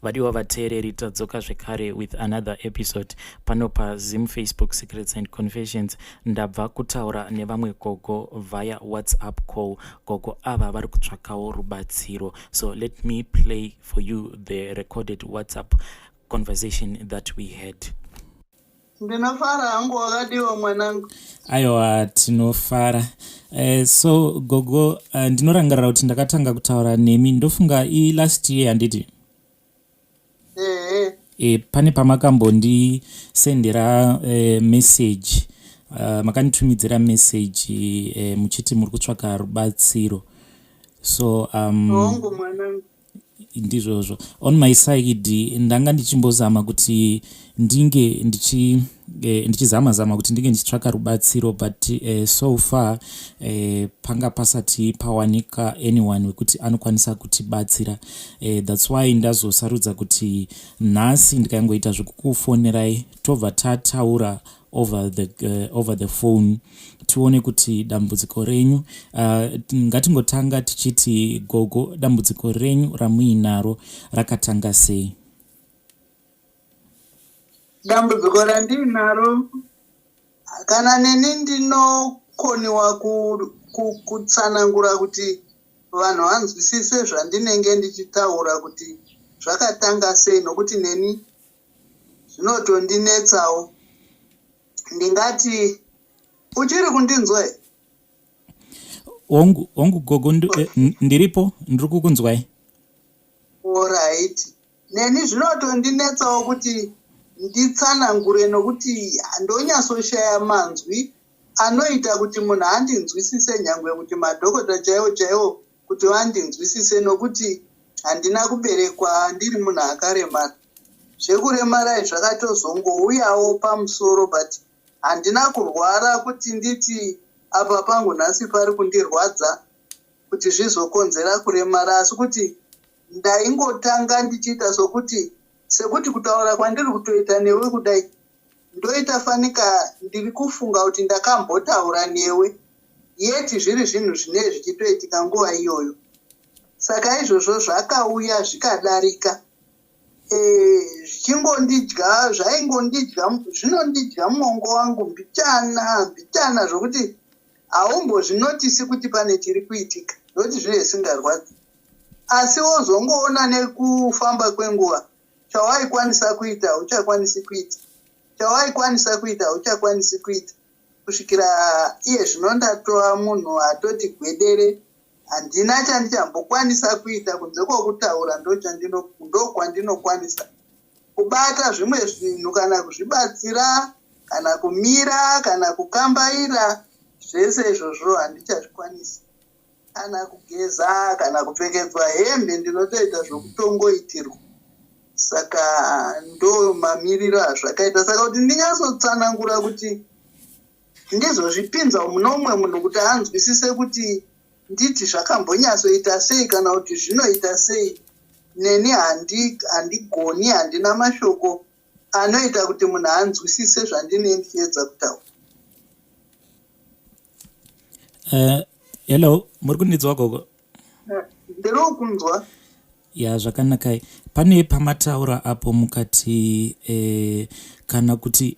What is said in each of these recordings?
vadiwa vateereri tadzoka zvekare with another episode pano paZim Facebook Secrets and Confessions. Ndabva kutaura nevamwe gogo via WhatsApp call. Gogo ava vari kutsvakawo rubatsiro. So let me play for you the recorded WhatsApp conversation that we had. Ndinofara hangu wakadiwa mwanangu. Aiwa, tinofara. So gogo, ndinorangarira kuti ndakatanga kutaura nemi ndofunga last year handiti. Pane pamakambondisendera message, makanditumidzira message muchiti muri kutsvaka rubatsiro. So Hongu mwanangu. Ndizvozvo. On my side ndanga ndichimbozama kuti ndinge ndichizama kuti ndinge ndichitsvaka rubatsiro, but so far panga pasati pawanika anyone wekuti anokwanisa kutibatsira. That's why ndazosarudza kuti nhasi ndikaingoita zvekukufonerai tobva tataura over the phone tione kuti dambudziko renyu, ngatingotanga tichiti gogo, dambudziko renyu ramuinaro rakatanga sei? Dambudziko randinaro kana neni ndinokoniwa kutsanangura kuti vanhu vanzwisise zvandinenge ndichitaura kuti zvakatanga sei, nokuti neni zvinotondinetsawo. Ndingati uchiri kundinzwa here? Wangu gogo, ndiripo, ndiri kukunzwai. Alright. Neni zvinotondinetsawo kuti nditsanangure, nokuti handonyasoshaya manzwi anoita kuti munhu andinzwisise, nyangwe kuti madhokota chaiwo kuti vandinzwisise, nokuti handina kuberekwa ndiri munhu akaremara. Zvekuremara zvakatozongouyawo pamusoro, but handina kurwara kuti nditi apa pangu nhasi pari kundirwadza kuti zvizokonzera kuremara, asi kuti ndaingotanga ndichiita sekuti kutaura kwandiri kutoita newe kudai ndoita fanika ndiri kufunga kuti ndakambotaura newe, yeti zviri zvinhu zvinenge zvichitoitika nguva iyoyo. Saka izvozvo zvakauya zvikadarika, zvinondidya mwongo wangu mbichana zvokuti haumbozvinotisi kuti pane chiri kuitika, nokuti zvine zvisingarwadzi. Asi wozongoona nekufamba kwenguva chawaikwanisa kuita uchakwanisi kuita, chawaikwanisa kuita uchakwanisi kuita, kusvikira iye zvino ndatova munhu atoti gwedere, handina chandichambokwanisa kuita kunze kwokutaura. Ndokwandinokwanisa kubata zvimwe zvinhu, kana kuzvibatsira, kana kumira, kana kukambaira, zvese izvozvo handichazvikwanisi. Kana kugeza, kana kupfekedzwa hembe ndinotoita zvokutongoitirwa. Saka ndo mamiriro azvakaita. Saka kuti ndinyatsotsanangura kuti ndizozvipinza munomwe munhu kuti anzwisise kuti nditi zvakambonyatsoita sei kana kuti zvinoita sei, neni handigoni, handina mashoko anoita kuti munhu anzwisise zvandinenge ndichiedza kutaura. Hello, muri kundinzwa gogo? Ndiri kukunzwa. Ya, zvakanakai. Pane pamataura apo mukati kana kuti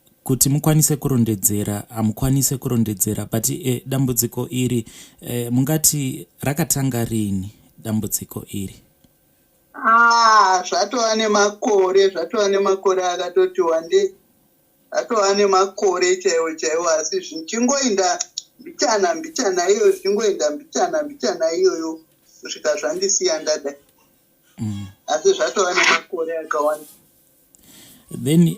mukwanise kurondedzera, hamukwanise kurondedzera, but dambudziko iri mungati rakatanga rini dambudziko iri? Zvatova nemakore akatoti wande, zvatova nemakore chaiwo, asi zvichingoinda mbichana iyoyo, zvichingoinda mbichana iyoyo kusvika zvandisiya ndadai. Asi zvatova nemakore akawanda. Then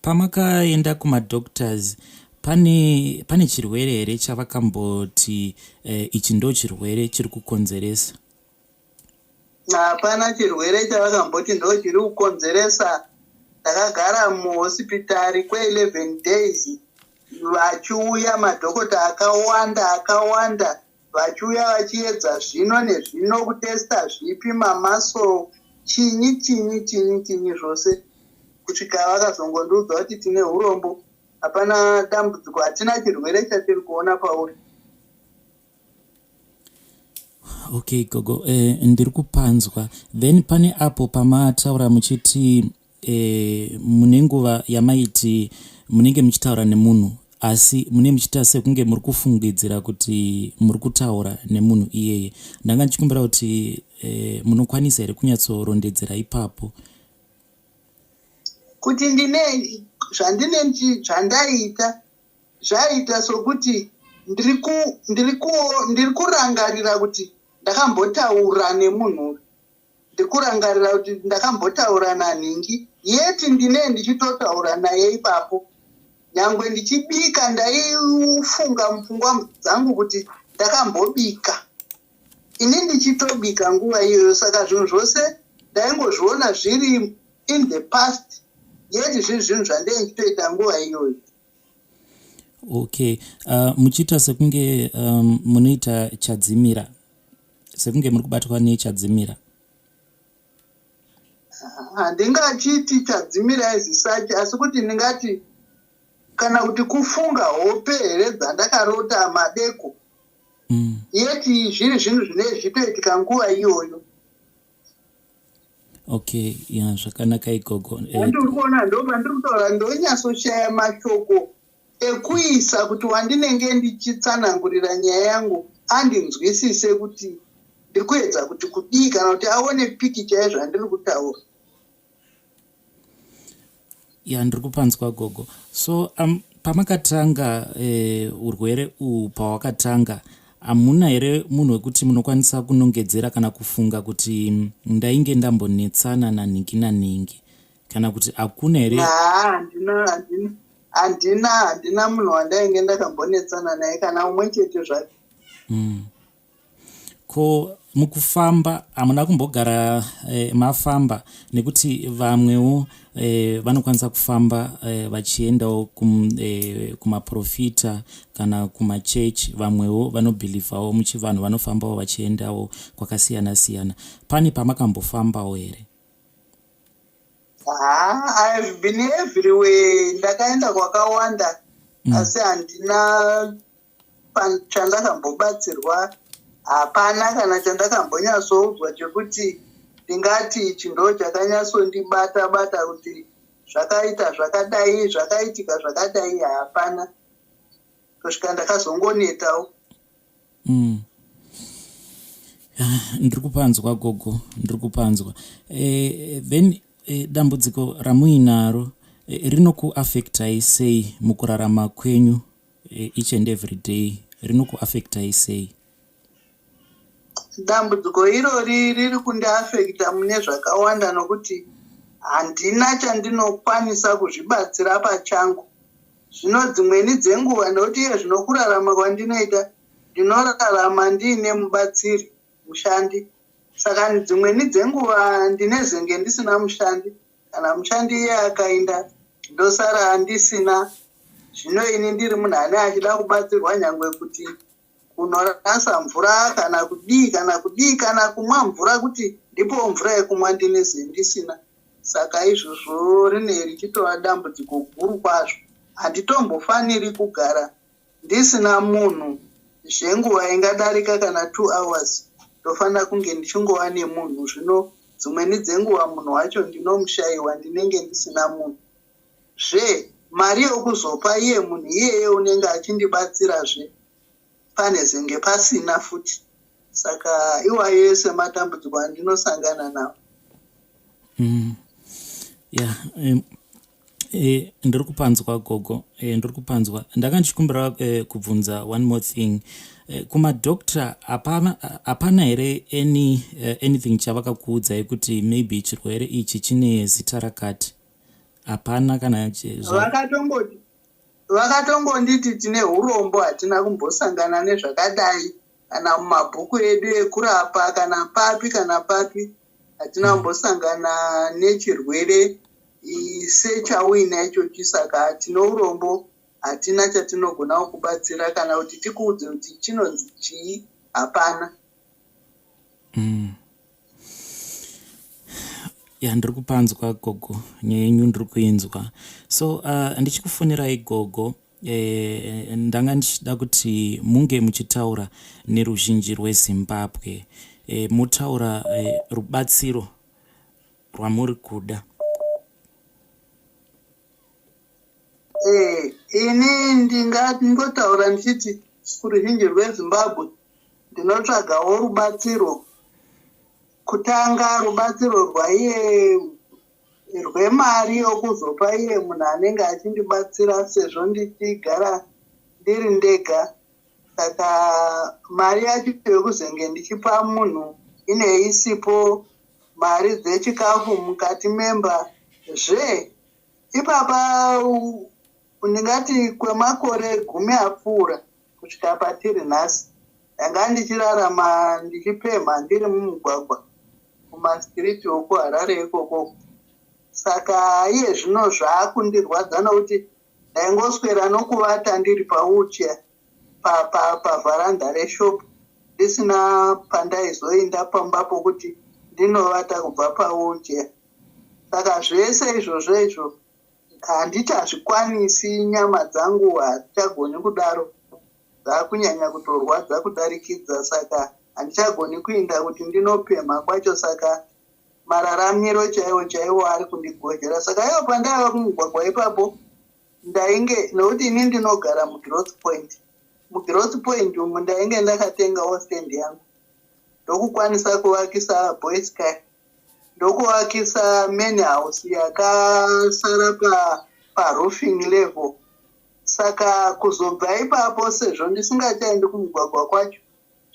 pamakaenda kumadoctors pane chirwere here chavakamboti ichi ndo chirwere chiri kukonzeresa? Hapana chirwere chavakamboti ndo chiri kukonzeresa. Ndakagara muhospitari kwe11 days vachiuya madhokota akawanda vachiuya vachiedza zvino nezvino, kutesta zvipi, mamaso, chinyi zvose, kusvika vakazongondiudza kuti tine urombo, hapana dambudziko, hatina chirwere chatiri kuona pauri. Okay gogo, ndiri kupanzwa. Then pane apo pamataura muchiti mune nguva yamaiti munenge muchitaura nemunhu, asi mune muchiita sekunge muri kufungidzira kuti muri kutaura nemunhu iyeye. Ndanga ndichikumbira kuti munokwanisa here kunyatsorondedzera ipapo kuti ndine zvandaita zvaita sokuti ndiri kurangarira kuti ndakambotaura nemunhu, ndiri kurangarira kuti ndakambotaura nanhingi, yeti ndine ndichitotaura naye ipapo. Nyangwe ndichibika ndaifunga mupfungwa dzangu kuti ndakambobika, ini ndichitobika nguva iyoyo. Saka zvinhu zvose ndaingozviona zviri in the past, yeti zviri zvinhu zvandenge ndichitoita nguva iyoyo. Okay, muchiita sekunge munoita chadzimira, sekunge muri kubatwa nechadzimira. Handingachiti chadzimira ezisachi, asi kuti ndingati kana kuti kufunga hope here dzandakarota madeko, yeti zviri zvinhu zvinenge zvitoitika nguva iyoyo. Okay, ya zvakanaka igogo. Ndiri kuona ndopandiri kutaura ndonyasoshaya mashoko ekuisa kuti wandinenge ndichitsanangurira nyaya yangu andinzwisise kuti ndiri kuedza kuti kudii, kana kuti aone pikicha yezvandiri kutaura. Ya ndiri kupanzwa gogo. So pamakatanga urwere uhu pawakatanga, hamuna here munhu wekuti munokwanisa kunongedzera kana kufunga kuti ndainge ndambonetsana nanhingi nanhingi, kana kuti hakuna here? Handina munhu wandainge ndakambonetsana naye kana umwe chete zvake. Ko mukufamba hamuna kumbogara mafamba, nekuti vamwewo vanokwanisa kufamba vachiendawo kumaprofita kana kumachechi, vamwewo vanobhilivhawo muchivanhu vanofambawo vachiendawo kwakasiyana siyana. Pane pamakambofambawo here? I've been everywhere, ndakaenda kwakawanda, asi handina chandakambobatsirwa. Hapana kana chandakambonyatsoudzwa chekuti ndingati ichi ndo chakanyatsondibata bata kuti zvakaita zvakadai, zvakaitika zvakadai. Hapana, kusvika ndakazongonetawo. Ndiri kupanzwa gogo, ndiri kupanzwa. Then dambudziko ramuinaro rinokuafektai sei mukurarama kwenyu each and every day? Rinokuafektai sei? Dambudziko irori riri kundiafekta mune zvakawanda, nokuti handina chandinokwanisa kuzvibatsira pachangu. Zvino dzimweni dzenguva, nokuti iye zvinokurarama kwandinoita ndinorarama ndiine mubatsiri, mushandi. Saka dzimweni dzenguva ndinezenge ndisina mushandi, kana mushandi iye akaenda ndosara handisina. Zvino ini ndiri munhu ane achida kubatsirwa, nyangwe kuti kunorasa mvura kana kudii kana kumwa mvura, kuti ndipo mvura yekumwa ndineze ndisina. Saka izvozvo rine richitova dambudziko guru kwazvo. Handitombofaniri kugara ndisina munhu zvenguva ingadarika kana 2 hours. Ndofanira kunge ndichingova nemunhu. Zvino dzimweni dzenguva munhu wacho ndinomushayiwa, ndinenge ndisina munhu. Mari yokuzopa iye munhu iyeye unenge achindibatsirazve pane zenge pasina futi. Saka iwayo yese matambudziko andinosangana nawo. Ndiri kupanzwa gogo, ndiri kupanzwa. Ndanga ndichikumbira kubvunza one more thing. Kumadokta hapana here anything chavakakuudzai kuti maybe chirwere ichi chine zita rakati? Hapana kana vakatongonditi tine urombo, hatina kumbosangana nezvakadai kana mumabhuku edu ekurapa kana papi, hatina kumbosangana nechirwere sechawina ichochi. Saka tino urombo, hatina chatinogonawo kubatsira kana kuti tikuudze kuti chinonzi chii. Hapana. Ndiri kupanzwa gogo, nyaya yenyu ndiri kuinzwa. So ndichikufunirai gogo, ndanga ndichida kuti munge muchitaura neruzhinji rwezimbabwe, mutaura rubatsiro rwamuri kuda. Ini ndingotaura ndichiti kuruzhinji rwezimbabwe ndinotsvagawo rubatsiro. Kutanga rubatsiro rwaiye rwemari yokuzopa iye munhu anenge achindibatsira sezvo ndichigara ndiri ndega. Saka mari yacho yokuzenge ndichipa munhu inei isipo, mari dzechikafu mukati memba ipapa ndingati kwemakore 10 apfuura kusvika patiri nhasi ndanga ndichirarama ndichipemha ndiri mumugwagwa kumastiriti okuHarare ikoko. Saka iye zvino zvaakundirwadza nokuti ndaingoswera nokuvata ndiri pawheelchair pavharanda reshopu ndisina pandaizoenda pamba pokuti ndinovata kubva pawheelchair. Saka zvese izvozvo izvo handiti hazvikwanisi, nyama dzangu hatichagoni kudaro, dzakunyanya kutorwadza kudarikidza. Saka handichagoni kuinda kuti ndinopemha kwacho. Saka mararamiro chaiwo chaiwo ari kundigojera. Saka iwo pandaiva kumugwagwa ipapo ndainge, nokuti ini ndinogara mugrowth point. Mugrowth point umu ndainge ndakatengawo stand yangu ndokukwanisa kuvakisa boys sky, ndokuvakisa main house yakasara paroofing level. Saka kuzobva ipapo sezvo ndisingachaendi kumugwagwa kwacho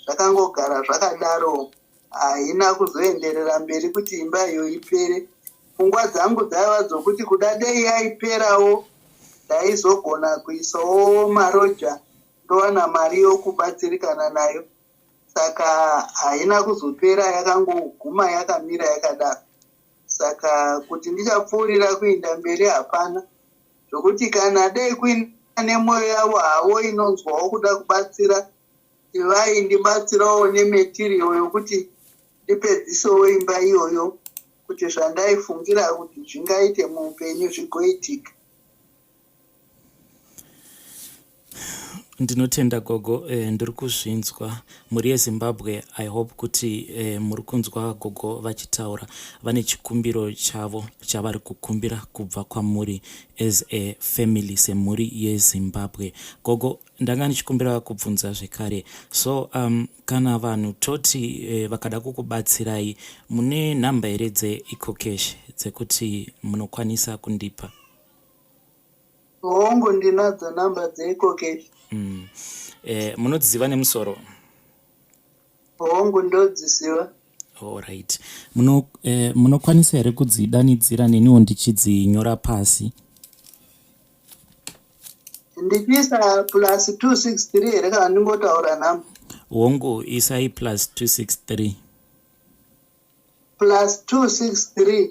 zvakangogara zvakadaro, haina kuzoenderera mberi kuti imba iyo ipere. Pfungwa dzangu dzaiva dzokuti kuda dei yaiperawo ndaizogona kuisawo maroja ndowana mari yokubatsirikana nayo. Saka haina kuzopera, yakangoguma yakamira yakadaro. Saka kuti ndichapfuurira kuinda mberi hapana, zvokuti kana dei kuina nemwoyo yavo havo inonzwawo kuda kubatsira, vaindibatsirawo nemetiriyo yokuti ndipedzisewo imba iyoyo, kuti zvandaifungira kuti zvingaite muupenyu zvigoitika. Ndinotenda gogo, ndiri kuzvinzwa muri yeZimbabwe. I hope kuti muri kunzwa gogo vachitaura, vane chikumbiro chavo chavari kukumbira kubva kwamuri as a family, semhuri yeZimbabwe. Gogo, ndanga ndichikumbira kubvunza zvekare, so kana vanhu toti vakada kukubatsirai, mune nhamba here dzeEcocash dzekuti munokwanisa kundipa? Hongu ndinadzo nhamba dzeEcocash. Munodziziva nemusoro? Hongu ndodziziva. Alright. Munokwanisa here kudzidanidzira neniwo ndichidzinyora pasi? Ndichiisa +263 here kana ndingotaura nhamba? Hongu isai +263. +263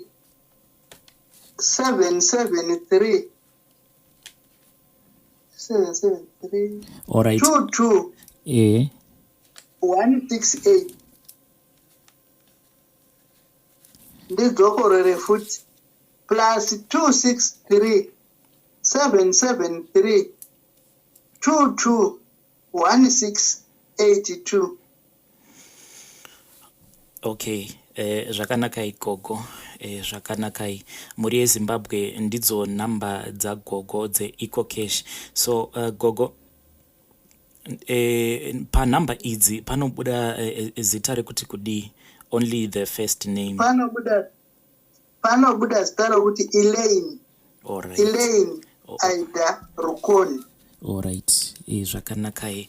773 773 alright 22 168. Ndidzokorere futi +263 773 22 1682. Okay. Zvakanakai gogo, zvakanakai. Muri yeZimbabwe ndidzo nhamba dzagogo dzeEcocash. So gogo, panhamba idzi panobuda zita rekuti kudii? Only the first name? Panobuda zita rokuti Elaine. Alright. Elaine Aida Rukoni. Alright. Zvakanakai.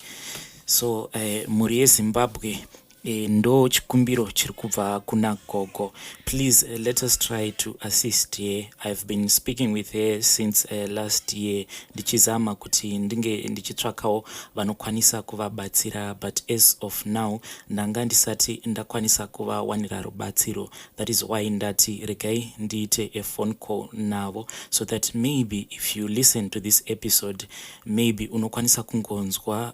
So muri yeZimbabwe ndo chikumbiro chiri kubva kuna gogo. Please let us try to assist here. I've been speaking with her since last year, ndichizama kuti ndinge ndichitsvakawo vanokwanisa kuvabatsira, but as of now ndanga ndisati ndakwanisa kuvawanira rubatsiro. That is why ndati regai ndiite a phone call navo, so that maybe if you listen to this episode, maybe unokwanisa kungonzwa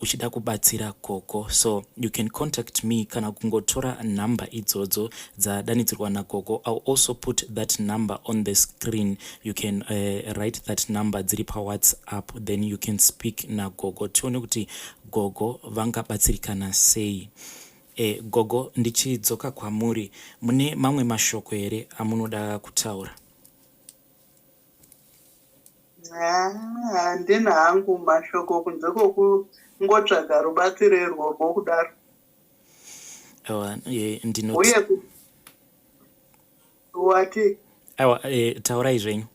uchida kubatsira gogo, so you can contact me kana kungotora number idzodzo dzadanidzirwa nagogo. I'll also put that number on the screen. You can write that number dziri pawhatsapp, then you can speak nagogo tione kuti gogo vangabatsirikana sei. Gogo, ndichidzoka kwamuri, mune mamwe mashoko here amunoda kutaura? Handina hangu mashoko kunze kwokungotsvaga rubatsiro rwokudaro. Uye wati taurai zvenyu.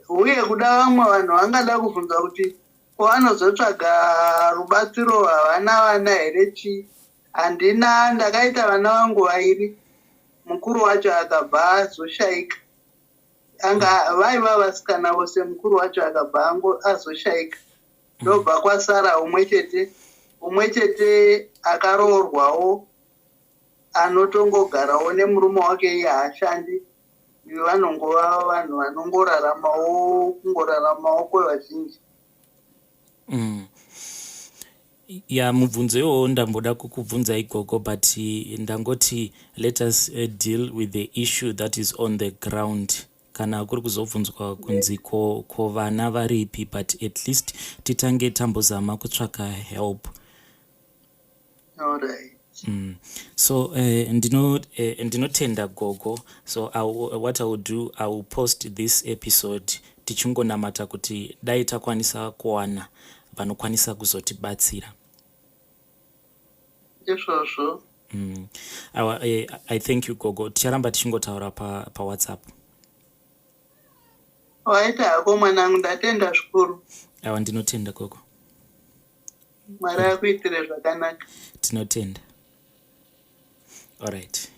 Uye kuda vamwe vanhu vangada kubvunza kuti kwavanozotsvaga rubatsiro havana vana here chi? Handina, ndakaita vana vangu vairi, mukuru wacho akabva azoshayika. Anga vaiva vasikana vose, mukuru wacho akabva azoshayika. Ndobva kwasara umwe chete akaroorwawo, anotongogarawo nemurume wake iye haashandi. Vanongova vanhu vanongoraramawo kwevazhinji. Mubvunzo iwowo ndamboda kukubvunza igogo, but ndangoti let us deal with the issue that is on the ground. Kana kuri kuzobvunzwa kunzi ko vana varipi, but at least titange tambozama kutsvaka help. Alright. So ndinotenda gogo. So what I will do, I will post this episode tichingonamata kuti dai takwanisa kuwana vanokwanisa kuzotibatsira. Izvozvo. I thank you gogo. Ticharamba tichingotaura pa WhatsApp. Waita hako mwanangu, ndatenda zvikuru. Ndinotenda gogo. Mwari akuitire zvakanaka. Tinotenda. All right.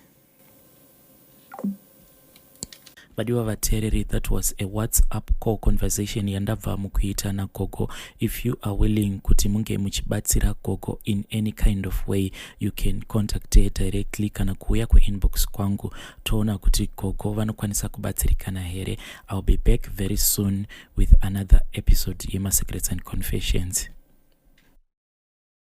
Vadiwa vateereri, that was a WhatsApp call conversation yandabva mukuita nagogo. If you are willing kuti munge muchibatsira gogo in any kind of way, you can contact her directly kana kuuya inbox kwangu toona kuti gogo vanokwanisa kubatsirikana here. I'll be back very soon with another episode yema Secrets and Confessions.